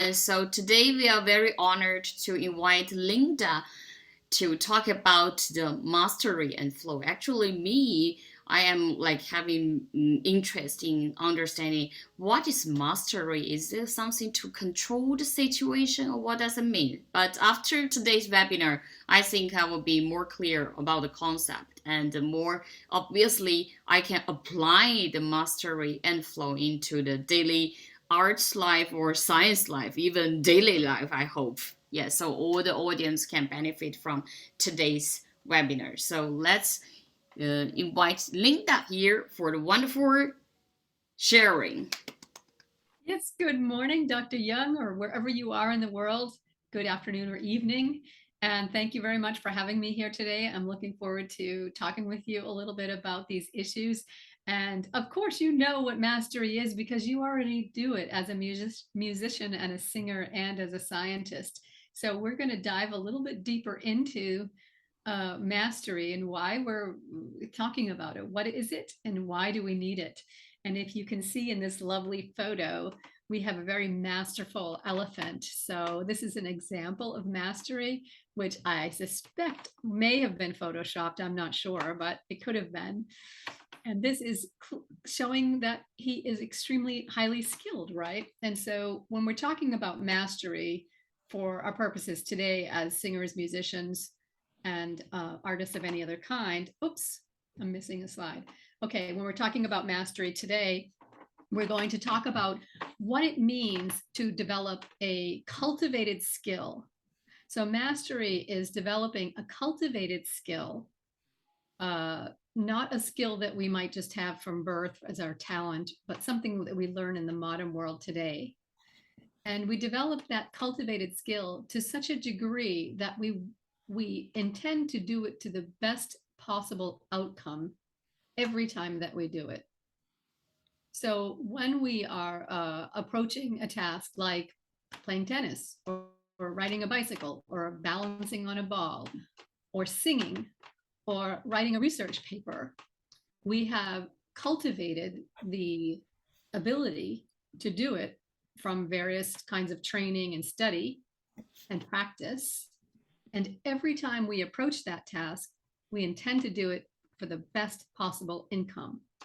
And so today we are very honored to invite Linda to talk about the mastery and flow. Actually, I am like having interest in understanding what is mastery. Is there something to control the situation, or what does it mean? But after today's webinar, I think I will be more clear about the concept, and the more obviously I can apply the mastery and flow into the daily arts life or science life, even daily life, I hope. Yeah, so all the audience can benefit from today's webinar. So let's invite Linda here for the wonderful sharing. Yes, good morning, Dr. Young, or wherever you are in the world. Good afternoon or evening. And thank you very much for having me here today. I'm looking forward to talking with you a little bit about these issues. And of course, you know what mastery is because you already do it as a musician and a singer and as a scientist. So we're going to dive a little bit deeper into mastery and why we're talking about it. What is it and why do we need it? And if you can see in this lovely photo, we have a very masterful elephant. So this is an example of mastery, which I suspect may have been photoshopped. I'm not sure, but it could have been. And this is showing that he is extremely highly skilled, right? And so when we're talking about mastery for our purposes today as singers, musicians, and artists of any other kind, oops, I'm missing a slide. Okay, when we're talking about mastery today, we're going to talk about what it means to develop a cultivated skill. So mastery is developing a cultivated skill, not a skill that we might just have from birth as our talent, but something that we learn in the modern world today. And we develop that cultivated skill to such a degree that we intend to do it to the best possible outcome every time that we do it. So when we are approaching a task like playing tennis or riding a bicycle or balancing on a ball or singing or writing a research paper, we have cultivated the ability to do it from various kinds of training and study and practice. And every time we approach that task, we intend to do it for the best possible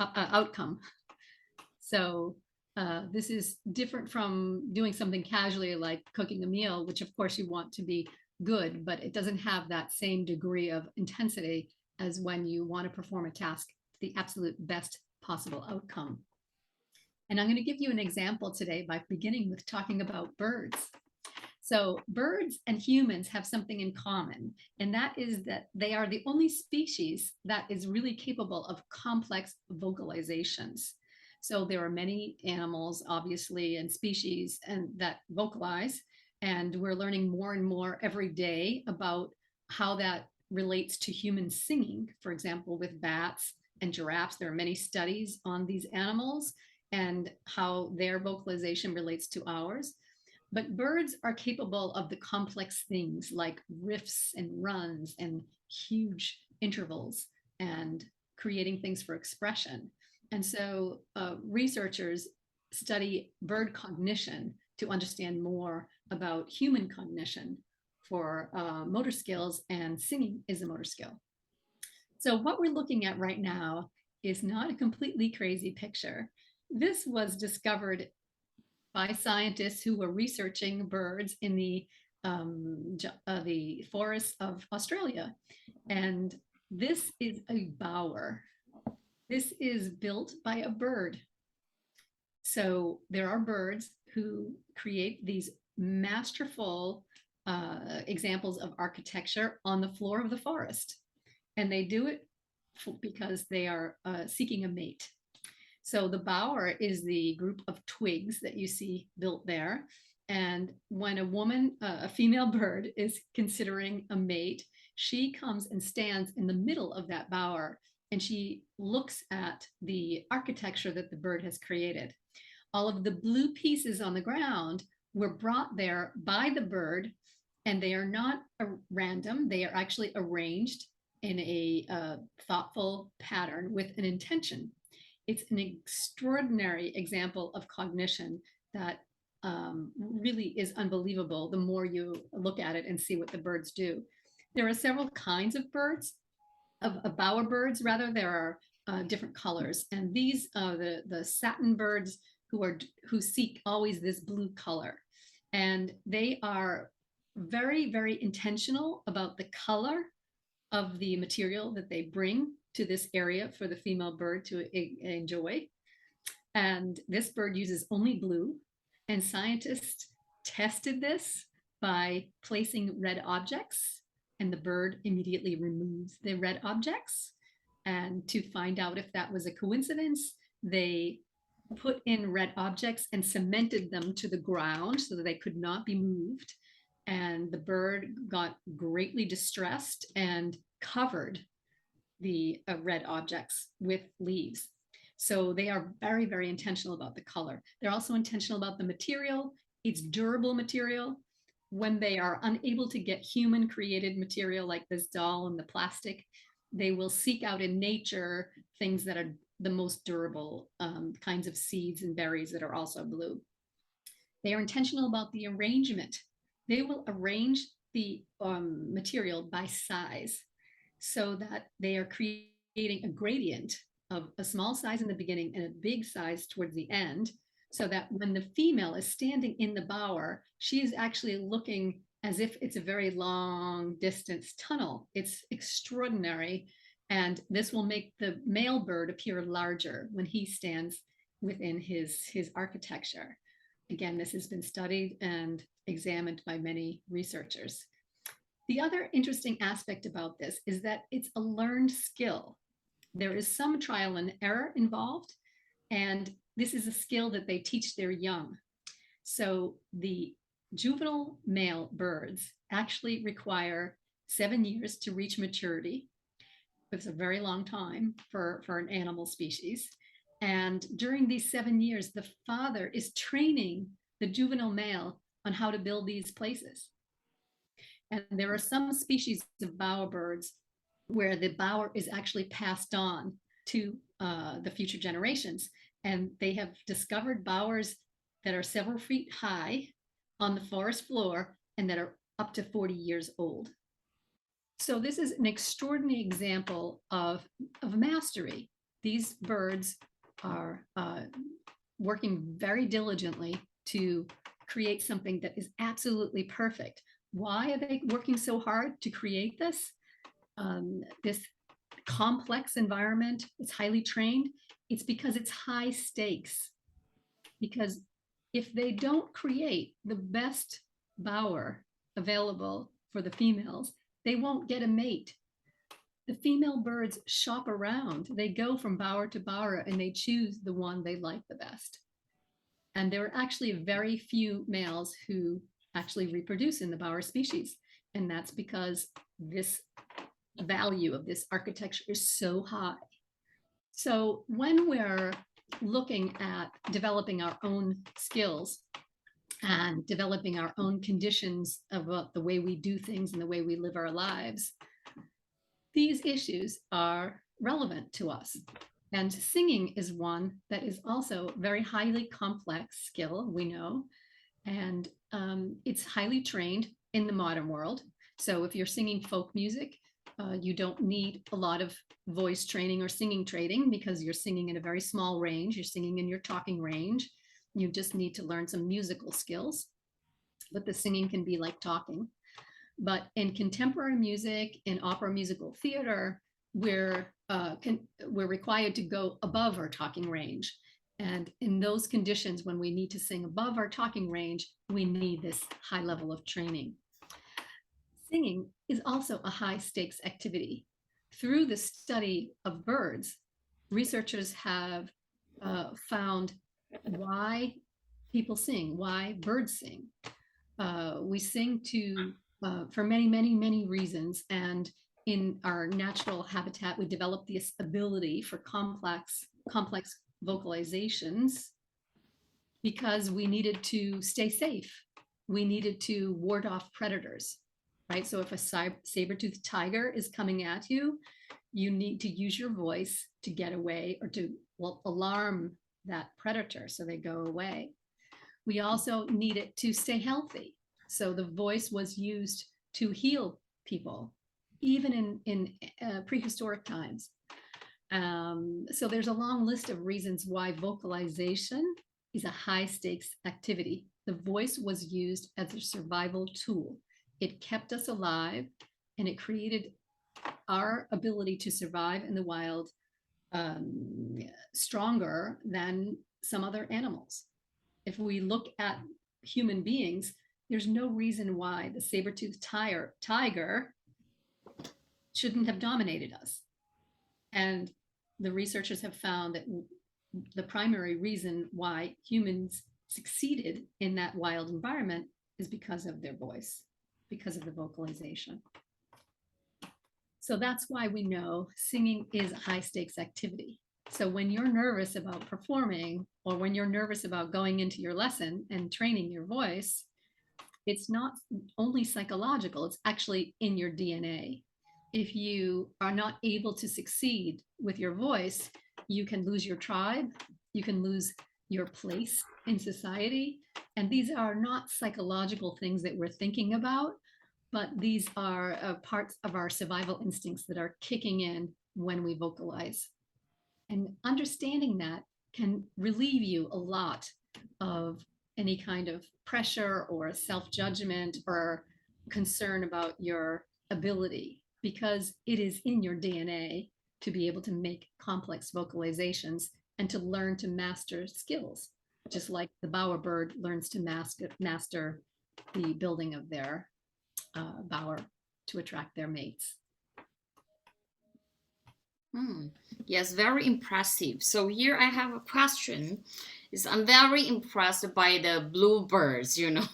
outcome. So this is different from doing something casually like cooking a meal, which of course you want to be good, but it doesn't have that same degree of intensity as when you want to perform a task to the absolute best possible outcome. And I'm going to give you an example today by beginning with talking about birds. So birds and humans have something in common, and that is that they are the only species that is really capable of complex vocalizations. So there are many animals, obviously, and species and that vocalize, and we're learning more and more every day about how that relates to human singing. For example, with bats and giraffes, there are many studies on these animals and how their vocalization relates to ours. But birds are capable of the complex things like riffs and runs and huge intervals and creating things for expression. And so researchers study bird cognition to understand more about human cognition for motor skills, and singing is a motor skill. So what we're looking at right now is not a completely crazy picture. This was discovered by scientists who were researching birds in the forests of Australia. And this is a bower. This is built by a bird. So there are birds who create these masterful examples of architecture on the floor of the forest. And they do it because they are seeking a mate. So the bower is the group of twigs that you see built there. And when a woman, a female bird, is considering a mate, she comes and stands in the middle of that bower and she looks at the architecture that the bird has created. All of the blue pieces on the ground were brought there by the bird, and they are not random. They are actually arranged in a thoughtful pattern with an intention. It's an extraordinary example of cognition that really is unbelievable the more you look at it and see what the birds do. There are several kinds of birds, of bowerbirds rather. There are different colors, and these the satin birds who seek always this blue color, and they are very, very intentional about the color of the material that they bring to this area for the female bird to enjoy. And this bird uses only blue. And scientists tested this by placing red objects, and the bird immediately removes the red objects. And to find out if that was a coincidence, they put in red objects and cemented them to the ground so that they could not be moved. And the bird got greatly distressed and covered the red objects with leaves. So they are very, very intentional about the color. They're also intentional about the material. It's durable material. When they are unable to get human created material like this doll and the plastic, they will seek out in nature things that are the most durable, kinds of seeds and berries that are also blue. They are intentional about the arrangement. They will arrange the material by size so that they are creating a gradient of a small size in the beginning and a big size towards the end, so that when the female is standing in the bower, she is actually looking as if it's a very long distance tunnel. It's extraordinary. And this will make the male bird appear larger when he stands within his architecture. Again, this has been studied and examined by many researchers. The other interesting aspect about this is that it's a learned skill. There is some trial and error involved, and this is a skill that they teach their young. So the juvenile male birds actually require 7 years to reach maturity. It's a very long time for an animal species. And during these 7 years, the father is training the juvenile male on how to build these places. And there are some species of bowerbirds where the bower is actually passed on to the future generations. And they have discovered bowers that are several feet high on the forest floor and that are up to 40 years old. So this is an extraordinary example of mastery. These birds are working very diligently to create something that is absolutely perfect. Why are they working so hard to create this? This complex environment, it's highly trained. It's because it's high stakes. Because if they don't create the best bower available for the females, they won't get a mate. The female birds shop around. They go from bower to bower and they choose the one they like the best. And there are actually very few males who actually reproduce in the bower species. And that's because this value of this architecture is so high. So when we're looking at developing our own skills and developing our own conditions about the way we do things and the way we live our lives, these issues are relevant to us. And singing is one that is also very highly complex skill, we know, and it's highly trained in the modern world. So if you're singing folk music, you don't need a lot of voice training or singing training because you're singing in a very small range. You're singing in your talking range. You just need to learn some musical skills, but the singing can be like talking. But in contemporary music, in opera musical theater, we're required to go above our talking range. And in those conditions, when we need to sing above our talking range, we need this high level of training. Singing is also a high stakes activity. Through the study of birds, researchers have found why people sing, why birds sing. We sing for many, many, many reasons. And in our natural habitat, we develop this ability for complex vocalizations because we needed to stay safe. We needed to ward off predators, right? So if a saber-toothed tiger is coming at you, you need to use your voice to get away or to alarm that predator so they go away. We also need it to stay healthy. So the voice was used to heal people, even in prehistoric times. So there's a long list of reasons why vocalization is a high stakes activity. The voice was used as a survival tool. It kept us alive and it created our ability to survive in the wild stronger than some other animals. If we look at human beings, there's no reason why the saber-toothed tiger shouldn't have dominated us. And the researchers have found that the primary reason why humans succeeded in that wild environment is because of their voice, because of the vocalization. So that's why we know singing is a high stakes activity. So when you're nervous about performing, or when you're nervous about going into your lesson and training your voice, it's not only psychological, it's actually in your DNA. If you are not able to succeed with your voice, you can lose your tribe, you can lose your place in society. And these are not psychological things that we're thinking about, but these are parts of our survival instincts that are kicking in when we vocalize. And understanding that can relieve you a lot of any kind of pressure or self-judgment or concern about your ability, because it is in your DNA to be able to make complex vocalizations and to learn to master skills, just like the bowerbird learns to master the building of their bower to attract their mates. Hmm. Yes, very impressive. So here I have a question. Is I'm very impressed by the bluebirds, you know.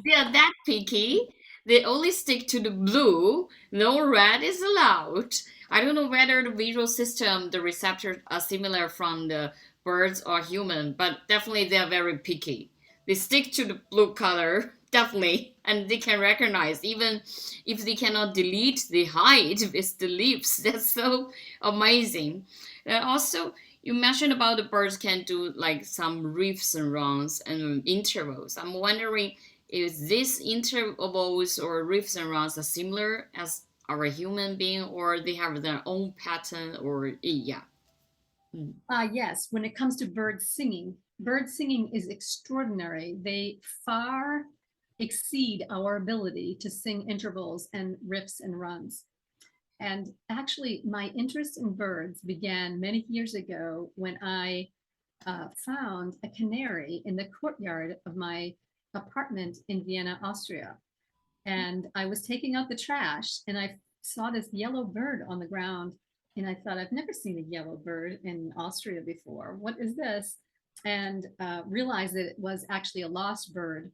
They are that picky. They only stick to the blue. No red is allowed. I don't know whether the visual system, the receptors are similar from the birds or human, but definitely they are very picky. They stick to the blue color, definitely, and they can recognize even if they cannot delete, they hide with the lips. That's so amazing. And also, you mentioned about the birds can do like some riffs and runs and intervals. I'm wondering if these intervals or riffs and runs are similar as our human being, or they have their own pattern, or yeah. Mm. Yes, when it comes to bird singing is extraordinary. They far exceed our ability to sing intervals and riffs and runs. And actually, my interest in birds began many years ago when I found a canary in the courtyard of my apartment in Vienna, Austria. And I was taking out the trash and I saw this yellow bird on the ground. And I thought, I've never seen a yellow bird in Austria before. What is this? And realized that it was actually a lost bird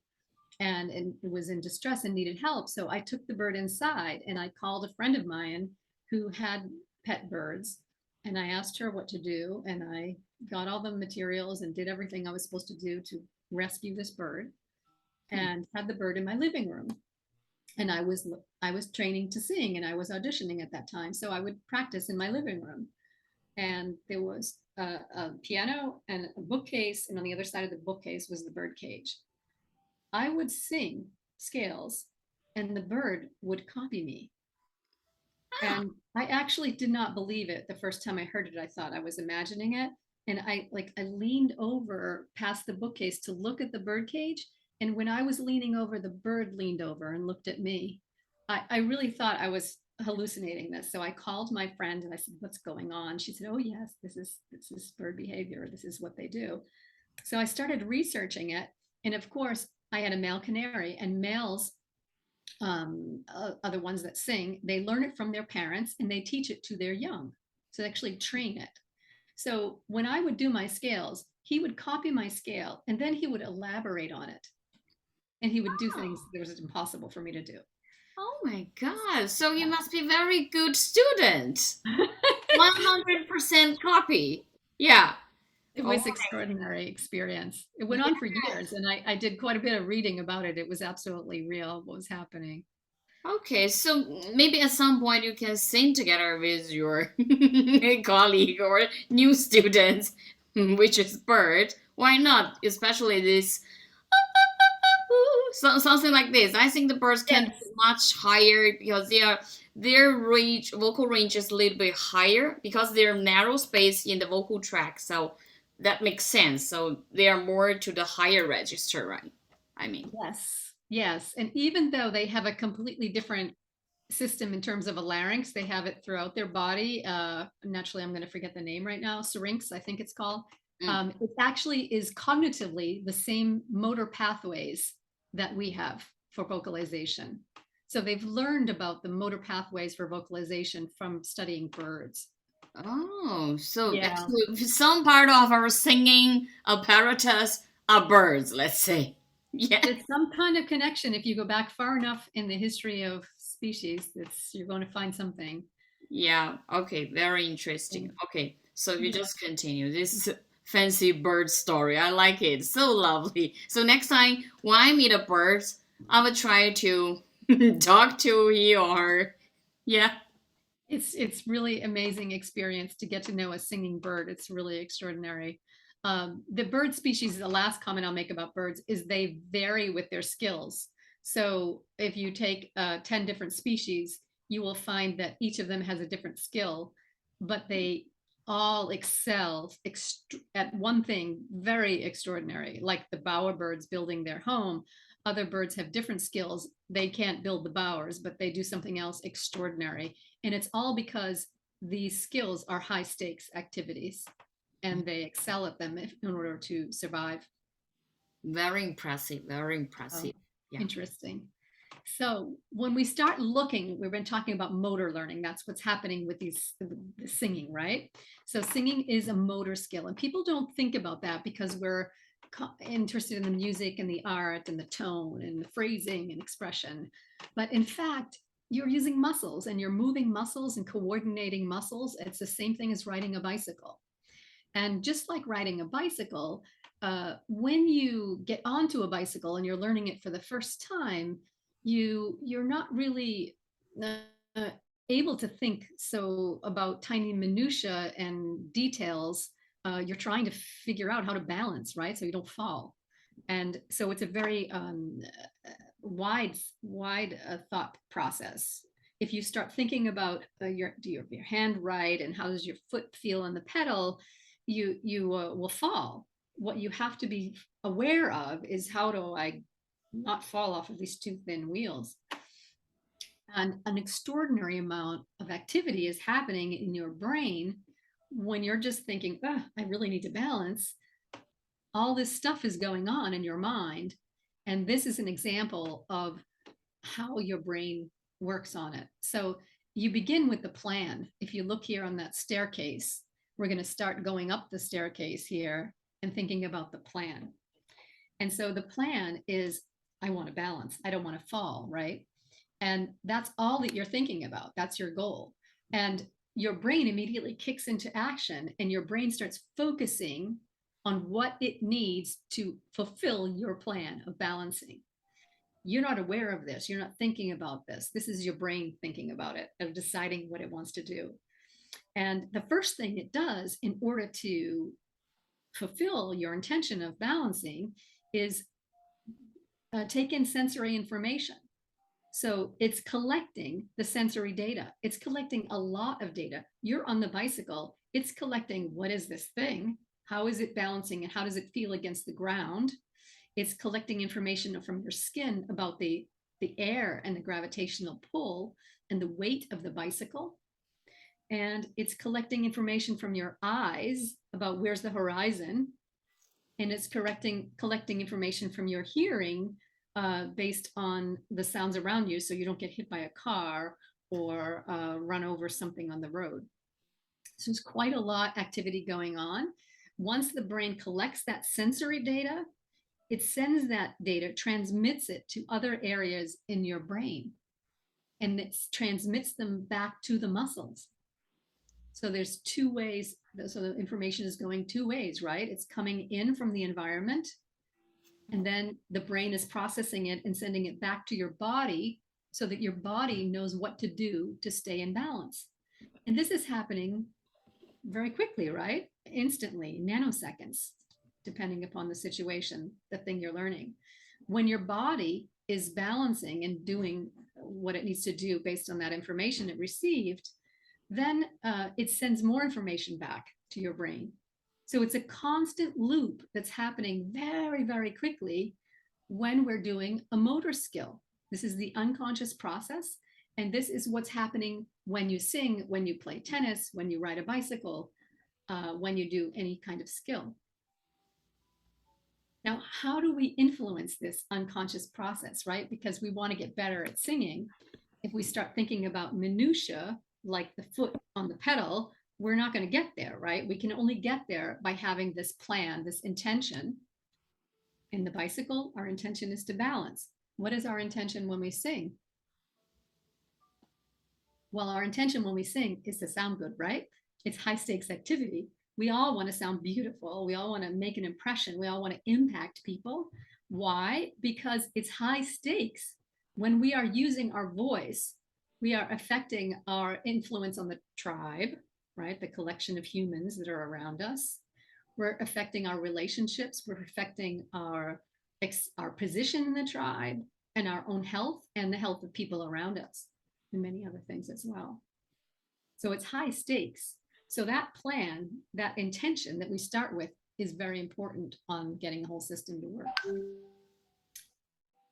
and it was in distress and needed help. So I took the bird inside and I called a friend of mine who had pet birds and I asked her what to do. And I got all the materials and did everything I was supposed to do to rescue this bird and had the bird in my living room. And I was training to sing and I was auditioning at that time. So I would practice in my living room. And there was a piano and a bookcase, and on the other side of the bookcase was the bird cage. I would sing scales and the bird would copy me. Ah, And I actually did not believe it the first time I heard it. I thought I was imagining it. And I leaned over past the bookcase to look at the bird cage. And when I was leaning over, the bird leaned over and looked at me. I really thought I was hallucinating this. So I called my friend and I said, "What's going on?" She said, "Oh yes, this is bird behavior. This is what they do." So I started researching it. And of course, I had a male canary, and males are the ones that sing. They learn it from their parents and they teach it to their young. So they actually train it. So when I would do my scales, he would copy my scale and then he would elaborate on it. And he would do things oh, that was impossible for me to do. oh my God. So you must be very good student. 100% copy. Yeah. It Oh, was extraordinary experience. It went on for years and I did quite a bit of reading about it. It was absolutely real what was happening. okay, so maybe at some point you can sing together with your colleague or new students, which is bird. Why not? Especially this something like this. I think the birds can be Yes. much higher because their range, vocal range is a little bit higher because they're narrow space in the vocal tract. So that makes sense. So they are more to the higher register, right? I mean, Yes. Yes. And even though they have a completely different system in terms of a larynx, they have it throughout their body. Naturally, I'm going to forget the name right now. Syrinx, I think it's called. mm. It actually is cognitively the same motor pathways that we have for vocalization. So they've learned about the motor pathways for vocalization from studying birds. Oh, so Yeah. actually, some part of our singing apparatus are birds, let's say. Yeah. There's some kind of connection. If you go back far enough in the history of species, it's you're going to find something. Yeah, okay, very interesting. And Okay, so you yeah, just continue. This is fancy bird story. I like it. So lovely. So next time when I meet a bird, I will try to talk to he or her. Yeah. it's really amazing experience to get to know a singing bird. It's really extraordinary. The bird species, the last comment I'll make about birds is they vary with their skills. So if you take 10 different species, you will find that each of them has a different skill, but they all excel at one thing very extraordinary, like the bowerbirds building their home. Other birds have different skills. They can't build the bowers, but they do something else extraordinary. And it's all because these skills are high stakes activities and they excel at them in order to survive. Very impressive. Very impressive. Oh, Yeah. interesting. So when we start looking, we've been talking about motor learning. That's what's happening with the singing, right? So singing is a motor skill, and people don't think about that because we're interested in the music and the art and the tone and the phrasing and expression. But in fact, you're using muscles and you're moving muscles and coordinating muscles. It's the same thing as riding a bicycle. And just like riding a bicycle, when you get onto a bicycle and you're learning it for the first time, you're not really uh, able to think so about tiny minutia and details. You're trying to figure out how to balance, right? So you don't fall. And so it's a very wide thought process. If you start thinking about your hand right and how does your foot feel on the pedal, you will fall. What you have to be aware of is how do I not fall off of these two thin wheels. And an extraordinary amount of activity is happening in your brain when you're just thinking, oh, I really need to balance. All this stuff is going on in your mind. And this is an example of how your brain works on it. So you begin with the plan. If you look here on that staircase, we're going to start going up the staircase here and thinking about the plan. And so the plan is I want to balance. I don't want to fall, right? And that's all that you're thinking about. That's your goal. And your brain immediately kicks into action and your brain starts focusing on what it needs to fulfill your plan of balancing. You're not aware of this. You're not thinking about this. This is your brain thinking about it, of deciding what it wants to do. And the first thing it does in order to fulfill your intention of balancing is take in sensory information. So it's collecting the sensory data. It's collecting a lot of data. You're on the bicycle. It's collecting what is this thing? How is it balancing and how does it feel against the ground? It's collecting information from your skin about the air and the gravitational pull and the weight of the bicycle. And it's collecting information from your eyes about where's the horizon. And it's collecting information from your hearing based on the sounds around you so you don't get hit by a car or run over something on the road. So there's quite a lot activity going on. Once the brain collects that sensory data, it sends that data, transmits it to other areas in your brain, and it transmits them back to the muscles. So there's two ways. So the information is going two ways, right? It's coming in from the environment, and then the brain is processing it and sending it back to your body so that your body knows what to do to stay in balance. And this is happening very quickly, right? Instantly, nanoseconds, depending upon the situation, the thing you're learning. When your body is balancing and doing what it needs to do based on that information it received, then it sends more information back to your brain. So it's a constant loop that's happening very, very quickly when we're doing a motor skill. This is the unconscious process. And this is what's happening when you sing, when you play tennis, when you ride a bicycle, when you do any kind of skill. Now, how do we influence this unconscious process, right? Because we want to get better at singing. If we start thinking about minutia, like the foot on the pedal, we're not going to get there, right? We can only get there by having this plan, this intention. In the bicycle, our intention is to balance. What is our intention when we sing? Well, our intention when we sing is to sound good, right? It's high stakes activity. We all want to sound beautiful. We all want to make an impression. We all want to impact people. Why? Because it's high stakes. When we are using our voice, we are affecting our influence on the tribe, right? The collection of humans that are around us. We're affecting our relationships. We're affecting our position in the tribe and our own health and the health of people around us and many other things as well. So it's high stakes. So that plan, that intention that we start with is very important on getting the whole system to work.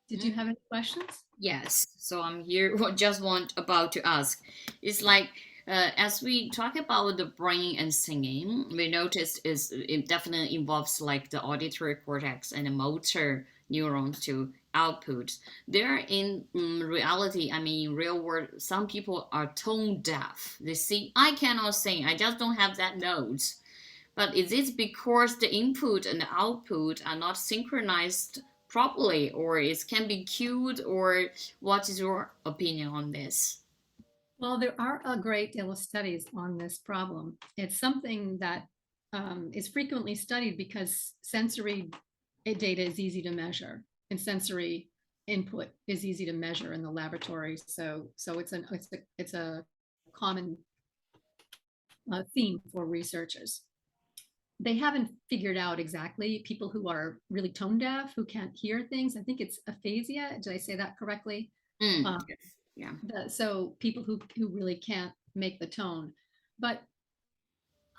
Did you have any questions? Yes, so I'm here. Just want about to ask. It's like as we talk about the brain and singing, we noticed is it definitely involves like the auditory cortex and the motor neurons to output. There, in reality, I mean, in real world, some people are tone deaf. They see, I cannot sing. I just don't have that note. But is it because the input and the output are not synchronized properly, or it can be cued, or what is your opinion on this? Well, there are a great deal of studies on this problem. It's something that is frequently studied because sensory data is easy to measure, and sensory input is easy to measure in the laboratory. So it's a common theme for researchers. They haven't figured out exactly people who are really tone deaf, who can't hear things. I think it's aphasia. Did I say that correctly? Mm, Um, yes. Yeah. so people who really can't make the tone. But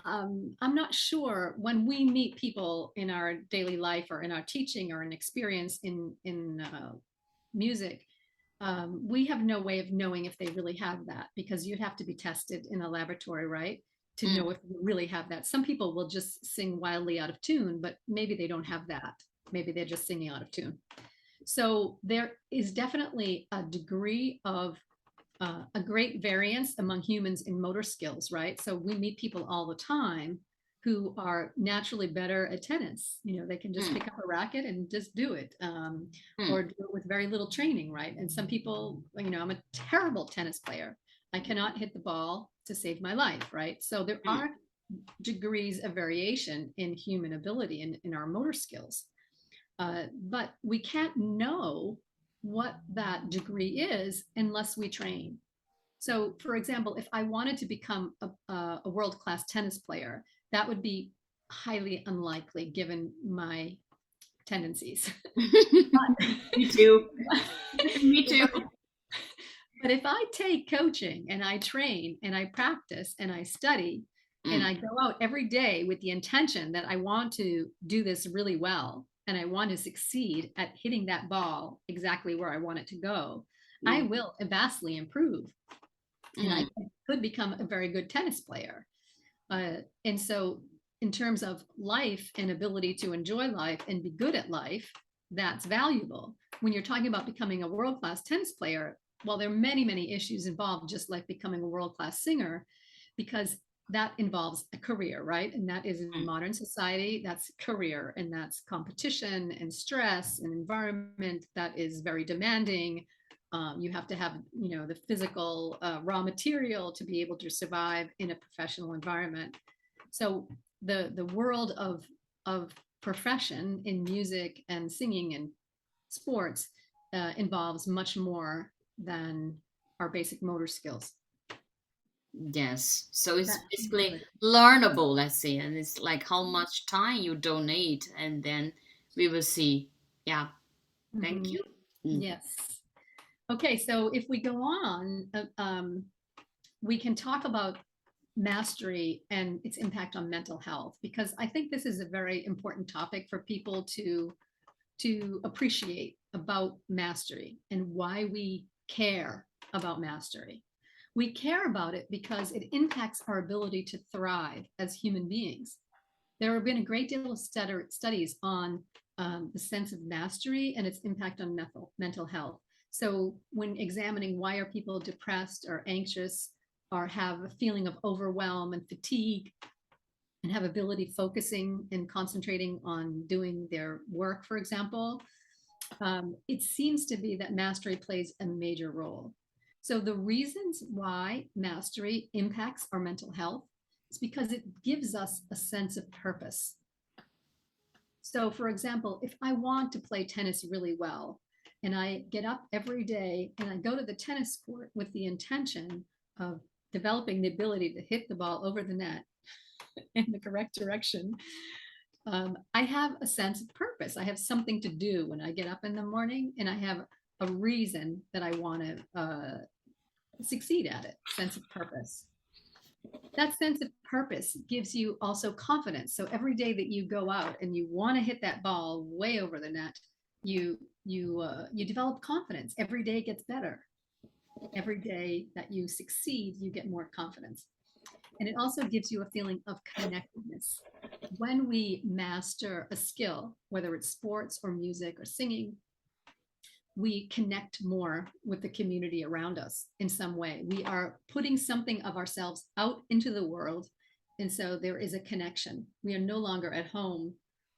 I'm not sure when we meet people in our daily life or in our teaching or in experience in music, we have no way of knowing if they really have that because you'd have to be tested in a laboratory, right? To Mm, know if you really have that. Some people will just sing wildly out of tune, but maybe they don't have that. Maybe they're just singing out of tune. So there is definitely a degree of a great variance among humans in motor skills, right? So we meet people all the time who are naturally better at tennis. You know, they can just mm, pick up a racket and just do it, or mm, do it with very little training, right? And some people, you know, I'm a terrible tennis player. I cannot hit the ball to save my life, right? So there mm, are degrees of variation in human ability and in our motor skills. But we can't know what that degree is unless we train. So, for example, if I wanted to become a world class tennis player, that would be highly unlikely given my tendencies. Me too. Me if too. I, but if I take coaching and I train and I practice and I study and Mm, I go out every day with the intention that I want to do this really well and I want to succeed at hitting that ball exactly where I want it to go, I mm, will vastly improve and I mm, could become a very good tennis player. And so, in terms of life and ability to enjoy life and be good at life, that's valuable. When you're talking about becoming a world class tennis player, well, there are many, many issues involved, just like becoming a world class singer, because that involves a career, right? And that is in mm, modern society, that's career, and that's competition and stress and environment that is very demanding. You have to have, you know, the physical raw material to be able to survive in a professional environment. So the world of profession in music and singing and sports involves much more than our basic motor skills. yes. So it's That, basically learnable, let's say, and it's like how much time you donate, and then we will see. Yeah. Thank Mhm. you. Mm. Yes. Okay, so if we go on, we can talk about mastery and its impact on mental health, because I think this is a very important topic for people to appreciate about mastery and why we care about mastery. We care about it because it impacts our ability to thrive as human beings. There have been a great deal of studies on the sense of mastery and its impact on mental health. So when examining why are people depressed or anxious or have a feeling of overwhelm and fatigue and have ability focusing and concentrating on doing their work, for example, it seems to be that mastery plays a major role. So the reasons why mastery impacts our mental health is because it gives us a sense of purpose. So, for example, if I want to play tennis really well, and I get up every day and I go to the tennis court with the intention of developing the ability to hit the ball over the net in the correct direction, I have a sense of purpose. I have something to do when I get up in the morning, and I have a reason that I want to succeed at it, sense of purpose. That sense of purpose gives you also confidence. So every day that you go out and you want to hit that ball way over the net, you develop confidence. Every day gets better. Every day that you succeed, you get more confidence. And it also gives you a feeling of connectedness. When we master a skill, whether it's sports or music or singing, we connect more with the community around us in some way. We are putting something of ourselves out into the world. And so there is a connection. We are no longer at home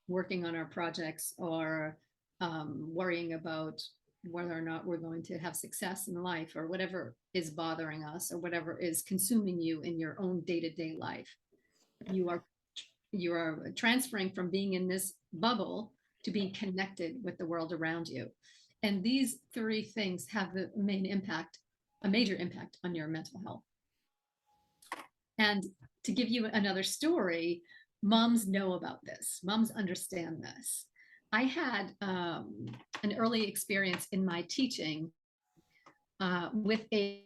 working on our projects or worrying about whether or not we're going to have success in life or whatever is bothering us or whatever is consuming you in your own day-to-day life. You are you are transferring from being in this bubble to being connected with the world around you. And these three things have the main impact, a major impact on your mental health. And to give you another story, moms know about this, moms understand this. I had an early experience in my teaching with a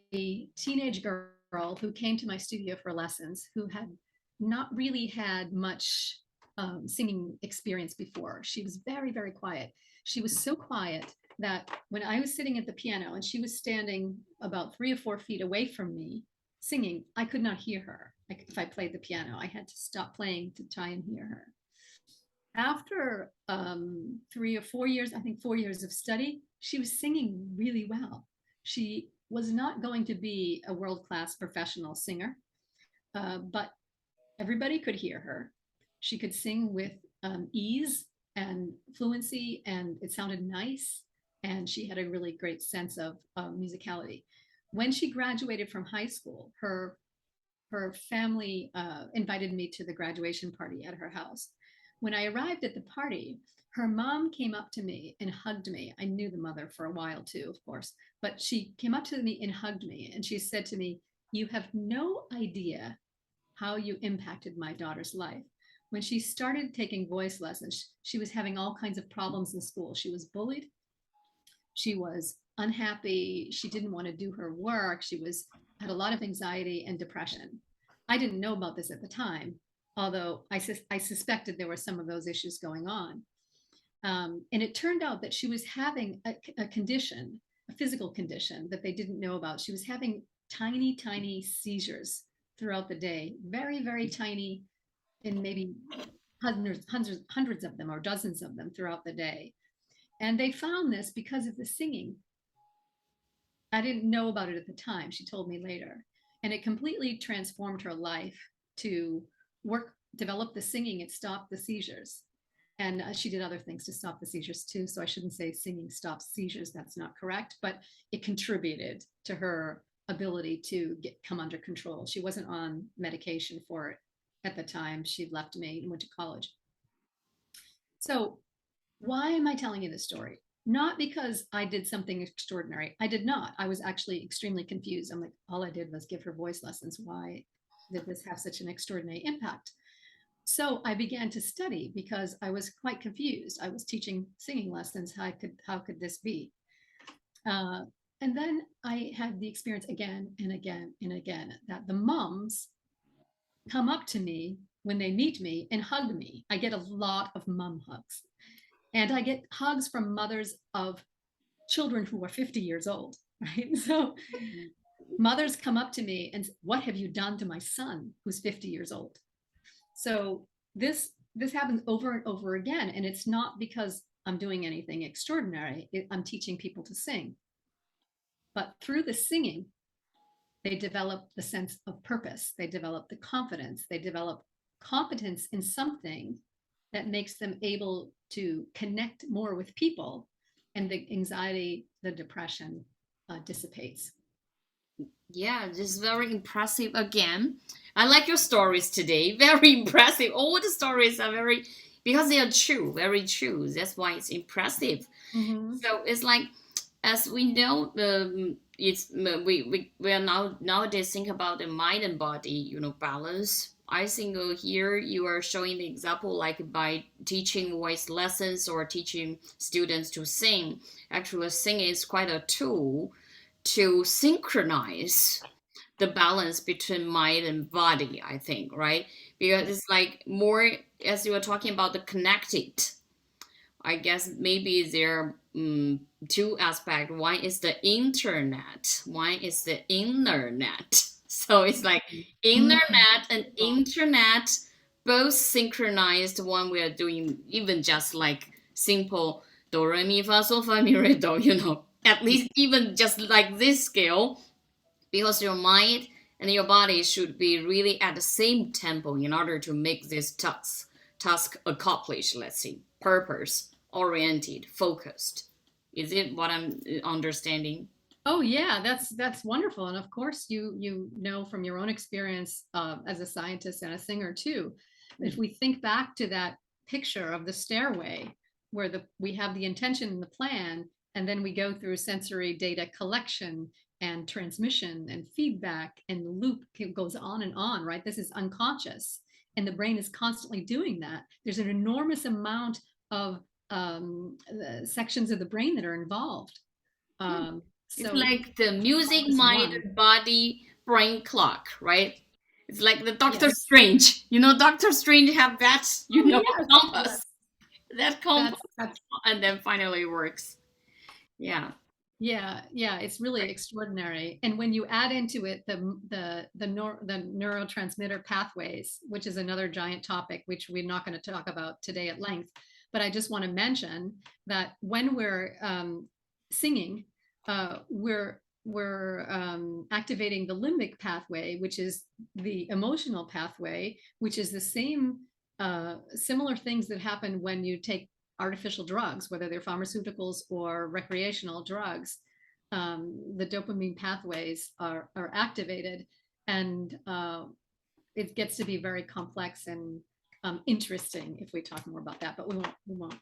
teenage girl who came to my studio for lessons who had not really had much singing experience before. She was very, very quiet. She was so quiet that when I was sitting at the piano and she was standing about 3 or 4 feet away from me singing, I could not hear her. If I played the piano, I had to stop playing to try and hear her. After 3 or 4 years, I think 4 years of study, she was singing really well. She was not going to be a world-class professional singer, but everybody could hear her. She could sing with ease and fluency, and it sounded nice. And she had a really great sense of musicality. When she graduated from high school, her family invited me to the graduation party at her house. When I arrived at the party, her mom came up to me and hugged me. I knew the mother for a while too, of course, but she came up to me and hugged me. And she said to me, "You have no idea how you impacted my daughter's life." When she started taking voice lessons, she was having all kinds of problems in school. She was bullied. She was unhappy. She didn't want to do her work. She was had a lot of anxiety and depression. I didn't know about this at the time, although I suspected there were some of those issues going on. And it turned out that she was having a condition, a physical condition that they didn't know about. She was having tiny, tiny seizures throughout the day, very, very tiny, and maybe hundreds of them or dozens of them throughout the day. And they found this because of the singing. I didn't know about it at the time. She told me later. And it completely transformed her life to develop the singing. It stopped the seizures. And she did other things to stop the seizures too. So I shouldn't say singing stops seizures. That's not correct. But it contributed to her ability to come under control. She wasn't on medication for it at the time. She left me and went to college. So why am I telling you this story? Not because I did something extraordinary. I did not. I was actually extremely confused. I'm like, all I did was give her voice lessons. Why did this have such an extraordinary impact? So I began to study because I was quite confused. I was teaching singing lessons. How could this be? Uh, and then I had the experience again and again and again that the moms come up to me when they meet me and hug me. I get a lot of mom hugs. And I get hugs from mothers of children who are 50 years old, right? So mothers come up to me and, what have you done to my son who's 50 years old? So this happens over and over again. And it's not because I'm doing anything extraordinary. I'm teaching people to sing. But through the singing, they develop the sense of purpose. They develop the confidence. They develop competence in something that makes them able to connect more with people, and the anxiety, the depression dissipates. Yeah, this is very impressive again. I like your stories today. Very impressive. All the stories are very, because they are true, very true. That's why it's impressive. Mm-hmm. So it's like, as we know, it's we are nowadays think about the mind and body, balance. I think here you are showing the example like by teaching voice lessons or teaching students to sing. Actually, singing is quite a tool to synchronize the balance between mind and body, I think, right? Because it's like more, as you were talking about the connected, I guess maybe there are two aspects. One is the internet, one is the internet. So it's like internet and internet both synchronized when we are doing even just like simple do re mi fa so fa mi re do, at least even just like this scale, because your mind and your body should be really at the same tempo in order to make this task accomplished, let's say purpose oriented, focused. Is it what I'm understanding? Oh yeah, that's wonderful. And of course, you know from your own experience as a scientist and a singer too. If we think back to that picture of the stairway, where we have the intention and the plan, and then we go through sensory data collection and transmission and feedback, and the loop goes on, right? This is unconscious, and the brain is constantly doing that. There's an enormous amount of sections of the brain that are involved. Um, It's so like the music, is mind, one. body, brain clock, right? It's like the Doctor Yes. Strange. Doctor Strange have that, Oh yes. compass. Yes. That compass, That's and then finally works. Yeah. yeah, yeah, it's really Right. extraordinary. And when you add into it the neurotransmitter pathways, which is another giant topic, which we're not going to talk about today at length, but I just want to mention that when we're singing, we're activating the limbic pathway, which is the emotional pathway, which is the same similar things that happen when you take artificial drugs, whether they're pharmaceuticals or recreational drugs. The dopamine pathways are activated, and it gets to be very complex and interesting if we talk more about that. But we won't.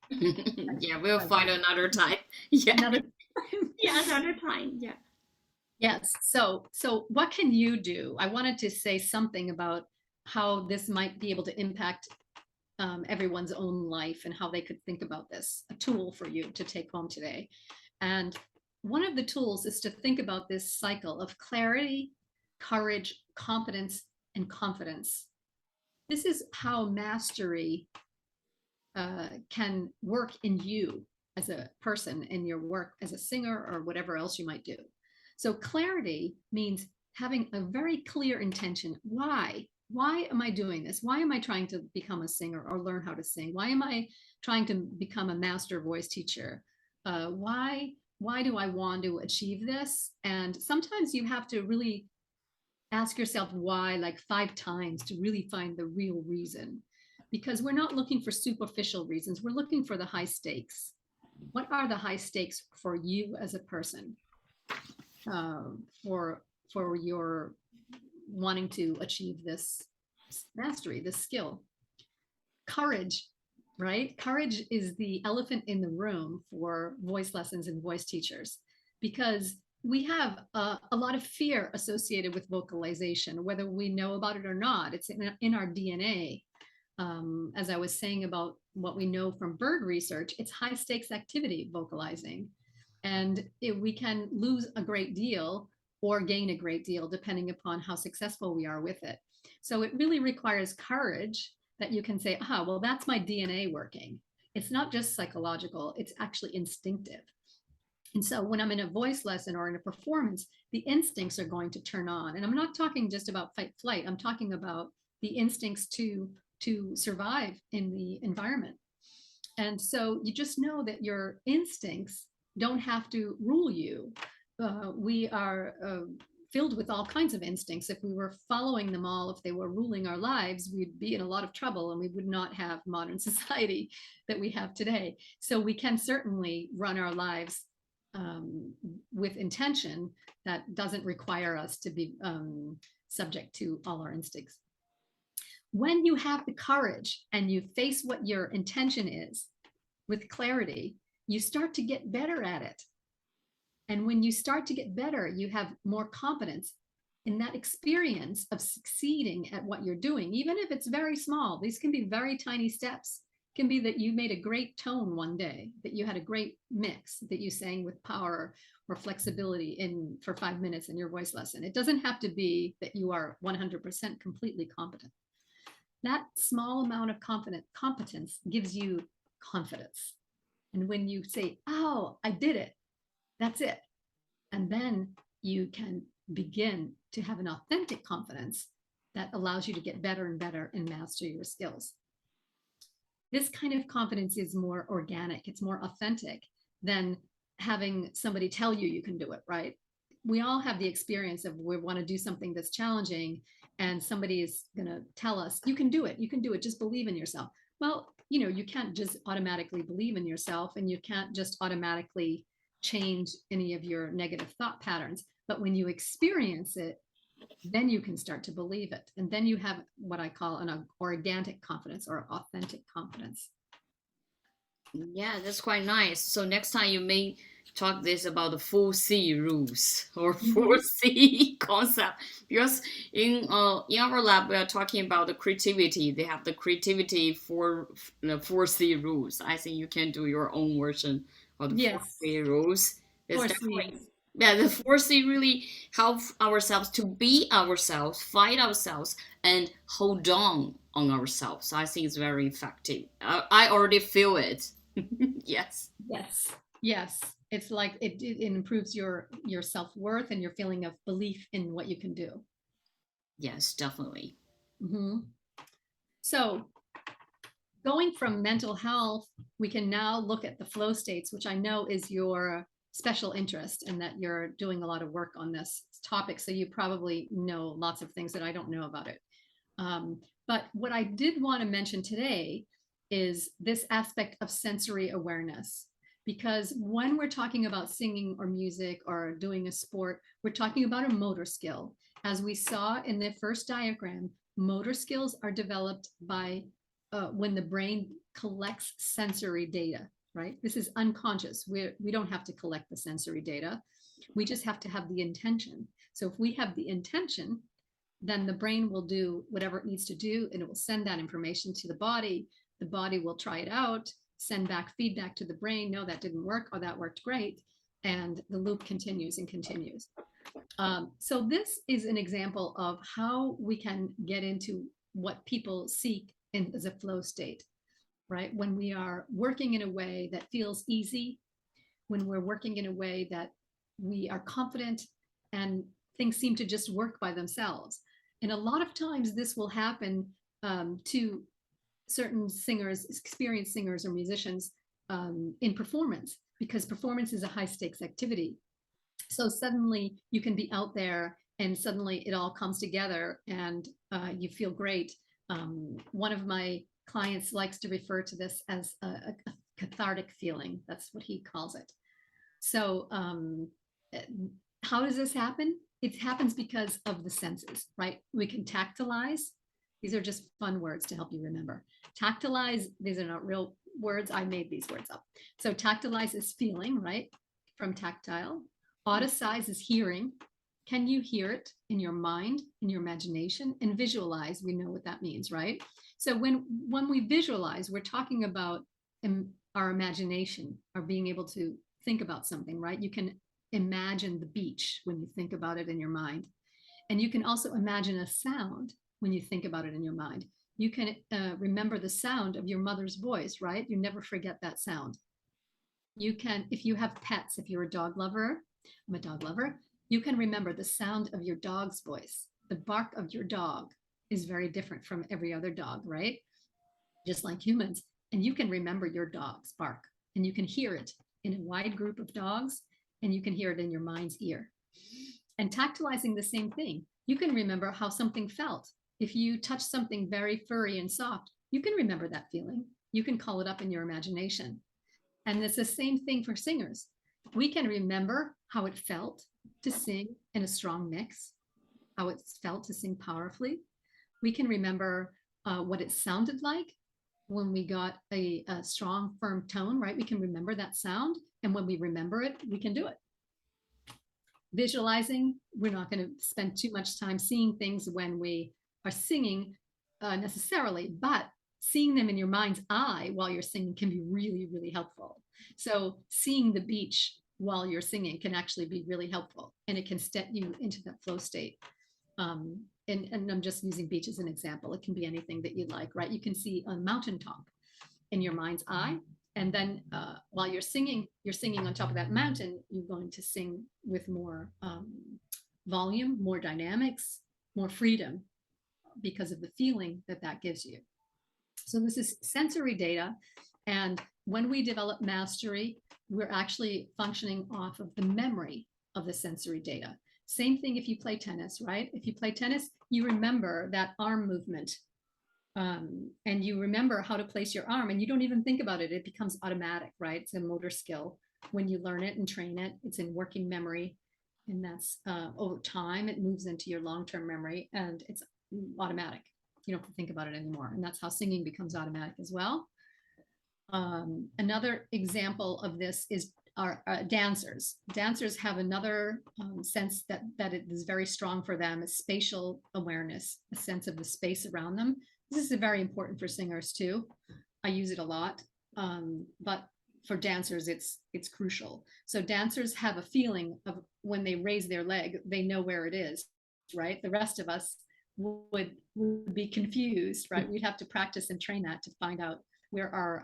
Yeah, we'll find another time. Yeah. Another time. Yeah, another time. Yeah. Yes. So what can you do? I wanted to say something about how this might be able to impact everyone's own life and how they could think about this, a tool for you to take home today. And one of the tools is to think about this cycle of clarity, courage, competence, and confidence. This is how mastery can work in you as a person, in your work as a singer or whatever else you might do. So clarity means having a very clear intention. Why am I doing this? Why am I trying to become a singer or learn how to sing? Why am I trying to become a master voice teacher? Why do I want to achieve this? And sometimes you have to really ask yourself why like 5 times to really find the real reason, because we're not looking for superficial reasons. We're looking for the high stakes. What are the high stakes for you as a person, for your wanting to achieve this mastery, this skill? Courage, right? Courage is the elephant in the room for voice lessons and voice teachers, because we have a lot of fear associated with vocalization, whether we know about it or not. It's in our DNA. as I was saying about what we know from bird research, it's high stakes activity, vocalizing. And we can lose a great deal or gain a great deal depending upon how successful we are with it. So it really requires courage that you can say, well, that's my DNA working. It's not just psychological, it's actually instinctive. And so when I'm in a voice lesson or in a performance, the instincts are going to turn on. And I'm not talking just about fight flight. I'm talking about the instincts to survive in the environment. And so you just know that your instincts don't have to rule you. We are filled with all kinds of instincts. If we were following them all, if they were ruling our lives, we'd be in a lot of trouble and we would not have modern society that we have today. So we can certainly run our lives with intention that doesn't require us to be subject to all our instincts. When you have the courage and you face what your intention is with clarity, you start to get better at it. And when you start to get better, you have more confidence in that experience of succeeding at what you're doing, even if it's very small. These can be very tiny steps. It can be that you made a great tone one day, that you had a great mix, that you sang with power or flexibility for 5 minutes in your voice lesson. It doesn't have to be that you are 100% completely competent. That small amount of competence gives you confidence. And when you say, oh, I did it, that's it. And then you can begin to have an authentic confidence that allows you to get better and better and master your skills. This kind of confidence is more organic, it's more authentic than having somebody tell you you can do it, right? We all have the experience of we want to do something that's challenging and somebody is going to tell us, you can do it, just believe in yourself. Well, you can't just automatically believe in yourself and you can't just automatically change any of your negative thought patterns. But when you experience it, then you can start to believe it. And then you have what I call an organic confidence or authentic confidence. Yeah, that's quite nice. So next time you may talk this about the 4C rules or 4C concept, because in our lab we are talking about the creativity. They have the creativity for the 4C rules. I think you can do your own version of the Yes. 4C rules. It's 4C. definitely, yeah, the 4C really help ourselves to be ourselves, fight ourselves, and hold on ourselves. So I think it's very effective. I already feel it. Yes. Yes. Yes. It's like it improves your self-worth and your feeling of belief in what you can do. Yes, definitely. Mm-hmm. So going from mental health, we can now look at the flow states, which I know is your special interest and that you're doing a lot of work on this topic. So you probably know lots of things that I don't know about it. But what I did want to mention today is this aspect of sensory awareness. Because when we're talking about singing or music or doing a sport, we're talking about a motor skill. As we saw in the first diagram, motor skills are developed by when the brain collects sensory data, right? This is unconscious. We don't have to collect the sensory data. We just have to have the intention. So if we have the intention, then the brain will do whatever it needs to do and it will send that information to the body. The body will try it out, send back feedback to the brain. No, that didn't work, or that worked great. And the loop continues and continues. So this is an example of how we can get into what people seek as a flow state, right? When we are working in a way that feels easy, when we're working in a way that we are confident and things seem to just work by themselves. And a lot of times this will happen to certain singers, experienced singers or musicians in performance, because performance is a high stakes activity. So suddenly you can be out there and suddenly it all comes together and you feel great. One of my clients likes to refer to this as a cathartic feeling. That's what he calls it. So how does this happen? It happens because of the senses, right? We can tactilize. These are just fun words to help you remember. Tactilize, these are not real words. I made these words up. So tactilize is feeling, right? From tactile. Audicize is hearing. Can you hear it in your mind, in your imagination, and visualize? We know what that means, right? So when we visualize, we're talking about our imagination, or being able to think about something, right? You can imagine the beach when you think about it in your mind. And you can also imagine a sound when you think about it in your mind. You can remember the sound of your mother's voice, right? You never forget that sound. You can, if you have pets, if you're a dog lover, I'm a dog lover, you can remember the sound of your dog's voice. The bark of your dog is very different from every other dog, right? Just like humans. And you can remember your dog's bark, and you can hear it in a wide group of dogs, and you can hear it in your mind's ear. And tactilizing the same thing. You can remember how something felt. If you touch something very furry and soft, you can remember that feeling. You can call it up in your imagination. And it's the same thing for singers. We can remember how it felt to sing in a strong mix, how it felt to sing powerfully. We can remember what it sounded like when we got a strong, firm tone, right? We can remember that sound. And when we remember it, we can do it. Visualizing, we're not going to spend too much time seeing things when we are singing necessarily, but seeing them in your mind's eye while you're singing can be really, really helpful. So seeing the beach while you're singing can actually be really helpful, and it can step you into that flow state. And I'm just using beach as an example. It can be anything that you like, right? You can see a mountaintop in your mind's eye, and then while you're singing on top of that mountain. You're going to sing with more volume, more dynamics, more freedom, because of the feeling that that gives you. So this is sensory data. And when we develop mastery, we're actually functioning off of the memory of the sensory data. Same thing if you play tennis, right? If you play tennis, you remember that arm movement, and you remember how to place your arm, and you don't even think about it. It becomes automatic, right? It's a motor skill. When you learn it and train it, it's in working memory. And that's over time, it moves into your long-term memory, and it's automatic. You don't have to think about it anymore. And that's how singing becomes automatic as well. Another example of this is our dancers. Dancers have another sense that it is very strong for them, is spatial awareness, a sense of the space around them. This is very important for singers too. I use it a lot, but for dancers, it's crucial. So dancers have a feeling of when they raise their leg, they know where it is, right? The rest of us would be confused, right? We'd have to practice and train that to find out where our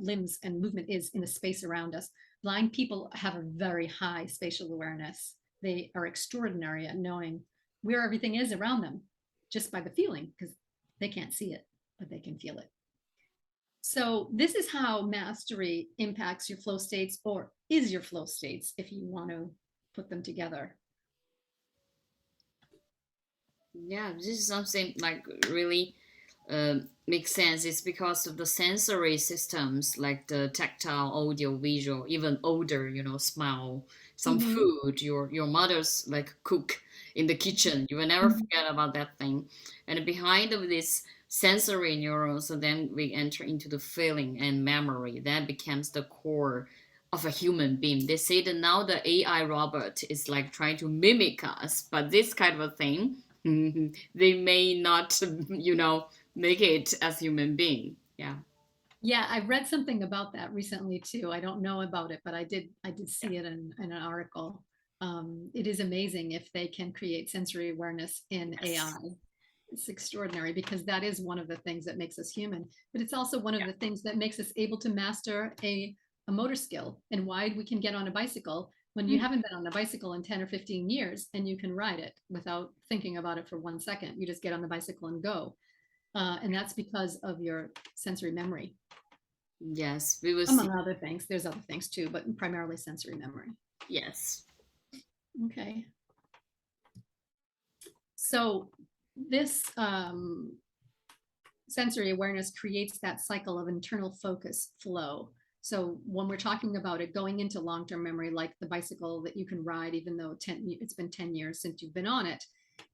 limbs and movement is in the space around us. Blind people have a very high spatial awareness. They are extraordinary at knowing where everything is around them just by the feeling, because they can't see it, but they can feel it. So this is how mastery impacts your flow states, or is your flow states, if you want to put them together. Yeah, this is something like really makes sense. It's because of the sensory systems like the tactile, audio, visual, even odor, smell, some Mm-hmm. food, your mother's like cook in the kitchen. You will never Mm-hmm. forget about that thing. And behind of this sensory neurons, so then we enter into the feeling and memory. That becomes the core of a human being. They say that now the AI robot is like trying to mimic us, but this kind of a thing, they may not, make it as human being. Yeah. Yeah, I read something about that recently too. I don't know about it, but I did see it in an article. It is amazing if they can create sensory awareness in AI. Yes. It's extraordinary, because that is one of the things that makes us human, but it's also one of Yeah. the things that makes us able to master a motor skill, and why we can get on a bicycle when you Mm. haven't been on a bicycle in 10 or 15 years, and you can ride it without thinking about it for 1 second. You just get on the bicycle and go. And that's because of your sensory memory, Yes, we will see. among other things. There's other things too, but primarily sensory memory. Yes. Okay. So this sensory awareness creates that cycle of internal focus flow. So when we're talking about it going into long-term memory, like the bicycle that you can ride, even though it's been 10 years since you've been on it,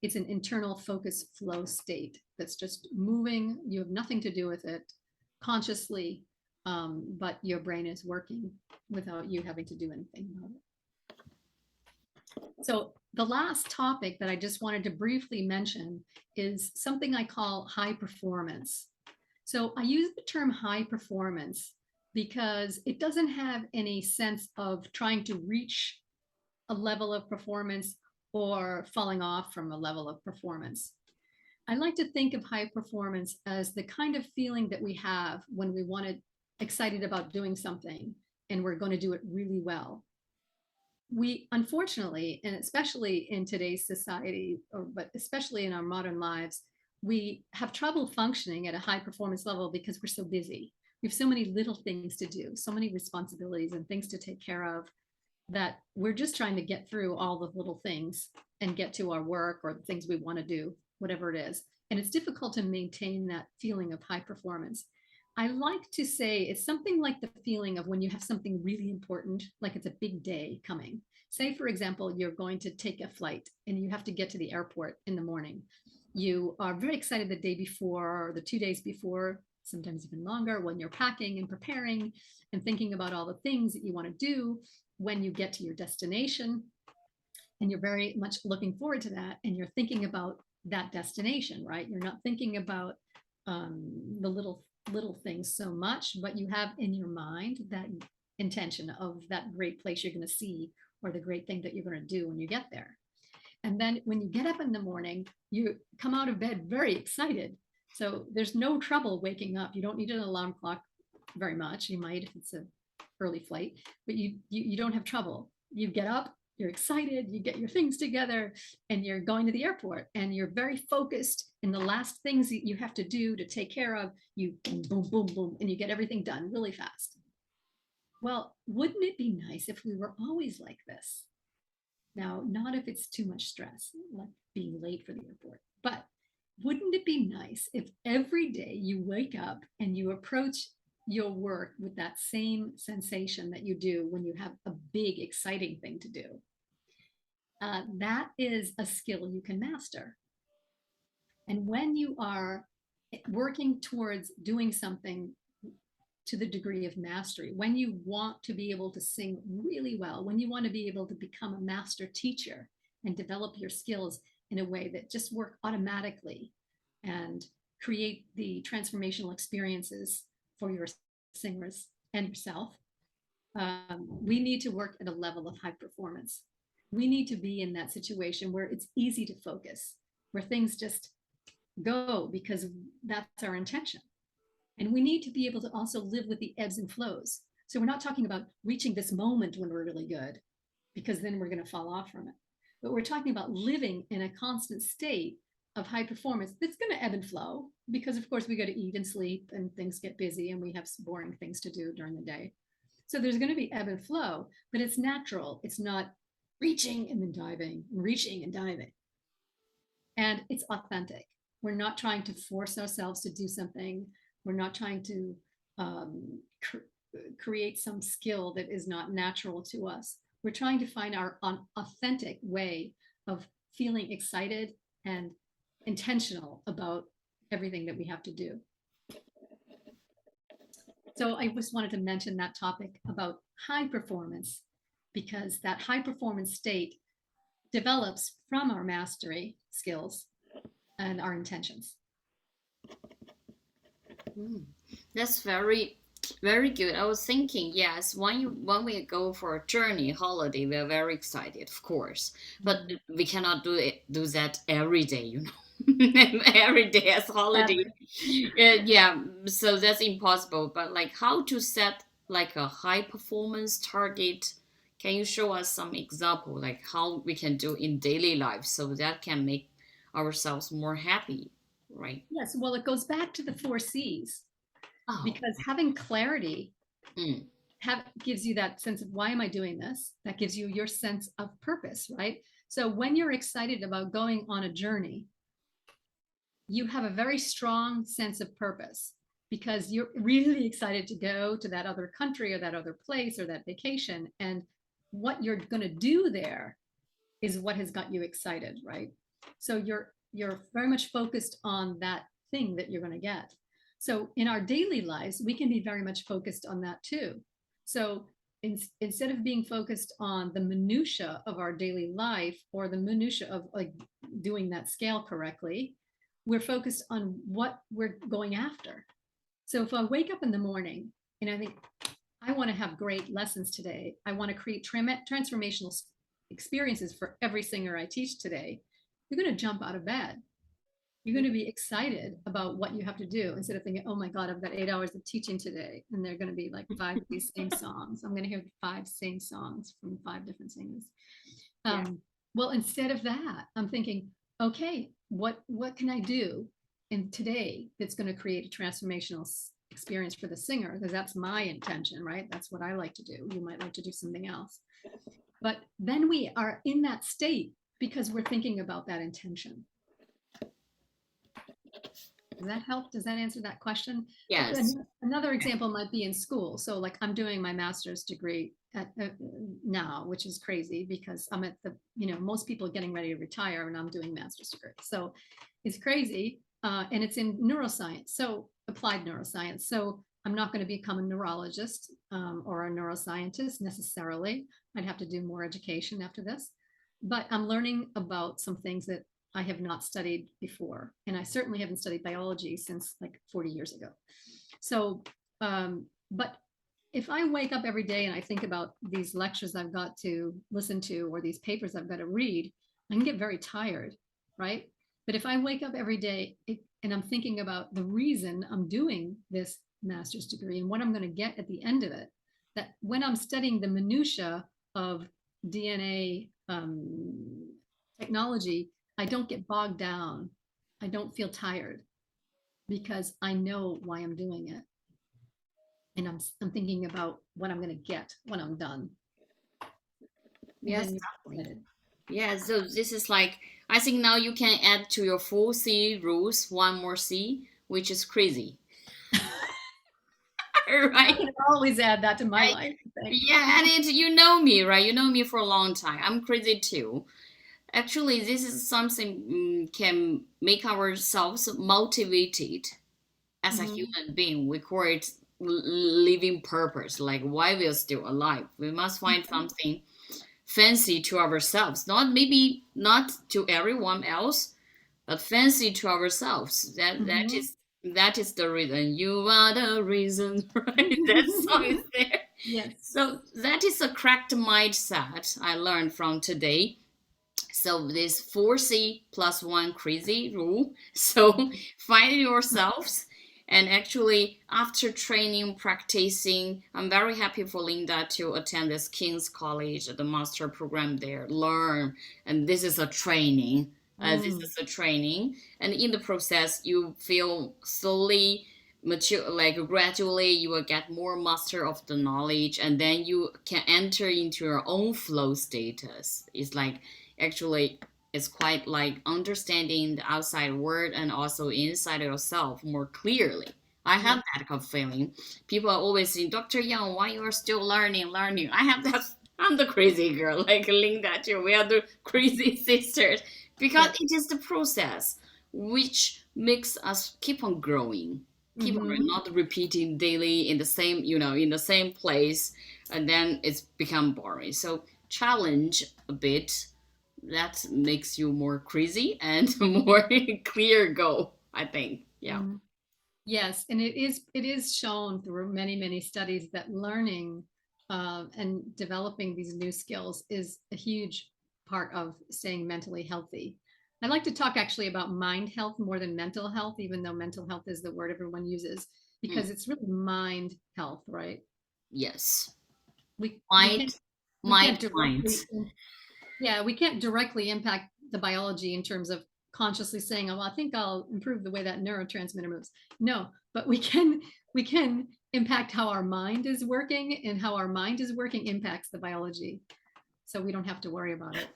it's an internal focus flow state that's just moving. You have nothing to do with it consciously, but your brain is working without you having to do anything about it. So the last topic that I just wanted to briefly mention is something I call high performance. So I use the term high performance because it doesn't have any sense of trying to reach a level of performance or falling off from a level of performance. I like to think of high performance as the kind of feeling that we have when we want to excited about doing something and we're going to do it really well. We unfortunately, and especially in today's society, but especially in our modern lives, we have trouble functioning at a high performance level because we're so busy. We have so many little things to do, so many responsibilities and things to take care of, that we're just trying to get through all the little things and get to our work or the things we want to do, whatever it is. And it's difficult to maintain that feeling of high performance. I like to say it's something like the feeling of when you have something really important, like it's a big day coming. Say, for example, you're going to take a flight and you have to get to the airport in the morning. You are very excited the day before or the 2 days before, sometimes even longer, when you're packing and preparing and thinking about all the things that you want to do when you get to your destination. And you're very much looking forward to that. And you're thinking about that destination, right? You're not thinking about the little things so much, but you have in your mind that intention of that great place you're going to see or the great thing that you're going to do when you get there. And then when you get up in the morning, you come out of bed very excited. So there's no trouble waking up. You don't need an alarm clock very much. You might if it's an early flight, but you don't have trouble. You get up, you're excited, you get your things together, and you're going to the airport, and you're very focused. And the last things that you have to do to take care of, you boom, boom, boom, boom, and you get everything done really fast. Well, wouldn't it be nice if we were always like this? Now, not if it's too much stress, like being late for the airport, but wouldn't it be nice if every day you wake up and you approach your work with that same sensation that you do when you have a big, exciting thing to do? That is a skill you can master. And when you are working towards doing something to the degree of mastery, when you want to be able to sing really well, when you want to be able to become a master teacher and develop your skills in a way that just work automatically and create the transformational experiences for your singers and yourself, we need to work at a level of high performance. We need to be in that situation where it's easy to focus, where things just go because that's our intention. And we need to be able to also live with the ebbs and flows. So we're not talking about reaching this moment when we're really good, because then we're going to fall off from it. But we're talking about living in a constant state of high performance that's going to ebb and flow because, of course, we got to eat and sleep and things get busy and we have some boring things to do during the day. So there's going to be ebb and flow, but it's natural. It's not reaching and then diving, and reaching and diving. And it's authentic. We're not trying to force ourselves to do something. We're not trying to create some skill that is not natural to us. We're trying to find our authentic way of feeling excited and intentional about everything that we have to do. So I just wanted to mention that topic about high performance, because that high performance state develops from our mastery skills and our intentions. That's very good. I was thinking, yes, when we go for a journey holiday, we're very excited, of course, but we cannot do that every day, you know. Every day as holiday. Yeah, so that's impossible. But like how to set like a high performance target? Can you show us some example, like how we can do in daily life so that can make ourselves more happy, right? Yes, well, it goes back to the 4 C's, Oh, because having clarity mm, gives you that sense of why am I doing this? That gives you your sense of purpose, right? So when you're excited about going on a journey, you have a very strong sense of purpose because you're really excited to go to that other country or that other place or that vacation. And what you're going to do there is what has got you excited, right? So you're very much focused on that thing that you're going to get. So in our daily lives, we can be very much focused on that too. So instead of being focused on the minutia of our daily life or the minutia of like doing that scale correctly, we're focused on what we're going after. So if I wake up in the morning and I think I want to have great lessons today, I want to create transformational experiences for every singer I teach today, you're going to jump out of bed. You're going to be excited about what you have to do instead of thinking, oh my God, I've got 8 hours of teaching today. And they're going to be like 5 of these same songs. I'm going to hear 5 same songs from 5 different singers. Yeah. Well, instead of that, I'm thinking, okay, what can I do in today that's going to create a transformational experience for the singer? Because that's my intention, right? That's what I like to do. You might like to do something else. But then we are in that state because we're thinking about that intention. Does that help? Does that answer that question? Yes. Another example might be in school. So like I'm doing my master's degree now, which is crazy because I'm at the, most people are getting ready to retire and I'm doing master's degree. So it's crazy. And it's in neuroscience, so applied neuroscience. So I'm not going to become a neurologist or a neuroscientist necessarily. I'd have to do more education after this. But I'm learning about some things that I have not studied before. And I certainly haven't studied biology since like 40 years ago. So, but if I wake up every day and I think about these lectures I've got to listen to or these papers I've got to read, I can get very tired, right? But if I wake up every day and I'm thinking about the reason I'm doing this master's degree and what I'm going to get at the end of it, that when I'm studying the minutia of DNA technology, I don't get bogged down. I don't feel tired because I know why I'm doing it. And I'm thinking about what I'm going to get when I'm done. Yes, exactly. Yeah, so this is like, I think now you can add to your 4C rules one more C, which is crazy. Right? I can always add that to my life. Yeah, and you know me, right? You know me for a long time. I'm crazy too. Actually, this is something can make ourselves motivated as a human being. We call it living purpose, like why we are still alive. We must find something fancy to ourselves, not to everyone else, but fancy to ourselves. That is the reason. You are the reason, right? That song is there. Yes. So that is a correct mindset I learned from today. So this 4C plus 1 crazy rule. So find yourselves. And actually, after training, practicing, I'm very happy for Linda to attend this King's College, the master program there, learn. And this is a training. This is a training. And in the process, you feel slowly mature, like gradually you will get more master of the knowledge, and then you can enter into your own flow status. It's like, actually, it's quite like understanding the outside world and also inside yourself more clearly. I have that kind of feeling. People are always saying, Dr. Young, why you are still learning? I have that. I'm the crazy girl, like Linda too. We are the crazy sisters because it is the process which makes us keep on growing, keep on not repeating daily in the same, in the same place, and then it's become boring. So challenge a bit, that makes you more crazy and more clear goal, I think. Yeah. Yes, and it is shown through many studies that learning and developing these new skills is a huge part of staying mentally healthy. I'd like to talk actually about mind health more than mental health, even though mental health is the word everyone uses, because it's really mind health, right? Yes. We Mind. Yeah, we can't directly impact the biology in terms of consciously saying, oh, well, I think I'll improve the way that neurotransmitter moves. No, but we can impact how our mind is working, and how our mind is working impacts the biology. So we don't have to worry about it.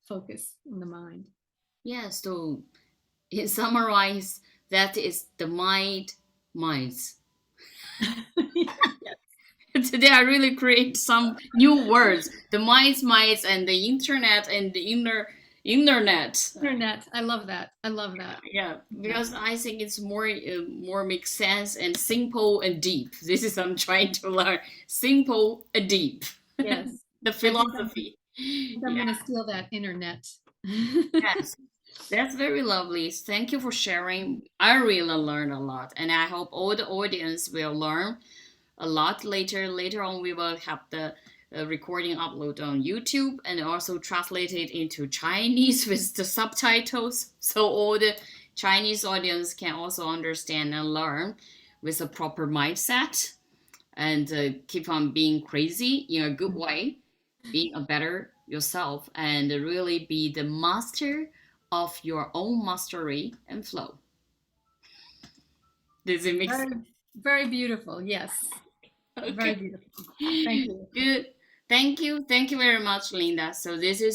Focus on the mind. Yeah, so in summarize, that is the minds. Today I really create some new words. The minds, and the internet and the inner internet. Internet. I love that. I love that. Yeah, Yeah. because I think it's more makes sense and simple and deep. This is I'm trying to learn. Simple and deep. Yes. The I think philosophy. I'm Yeah. going to steal that internet. Yes. That's very lovely. Thank you for sharing. I really learned a lot, and I hope all the audience will learn a lot later. Later on, we will have the recording upload on YouTube and also translate it into Chinese with the subtitles, so all the Chinese audience can also understand and learn with a proper mindset and keep on being crazy in a good way, being a better yourself, and really be the master of your own mastery and flow. Does it make sense? Very, very beautiful. Yes. Very Okay. beautiful. Thank you. Good. Thank you. Thank you very much, Linda. So this is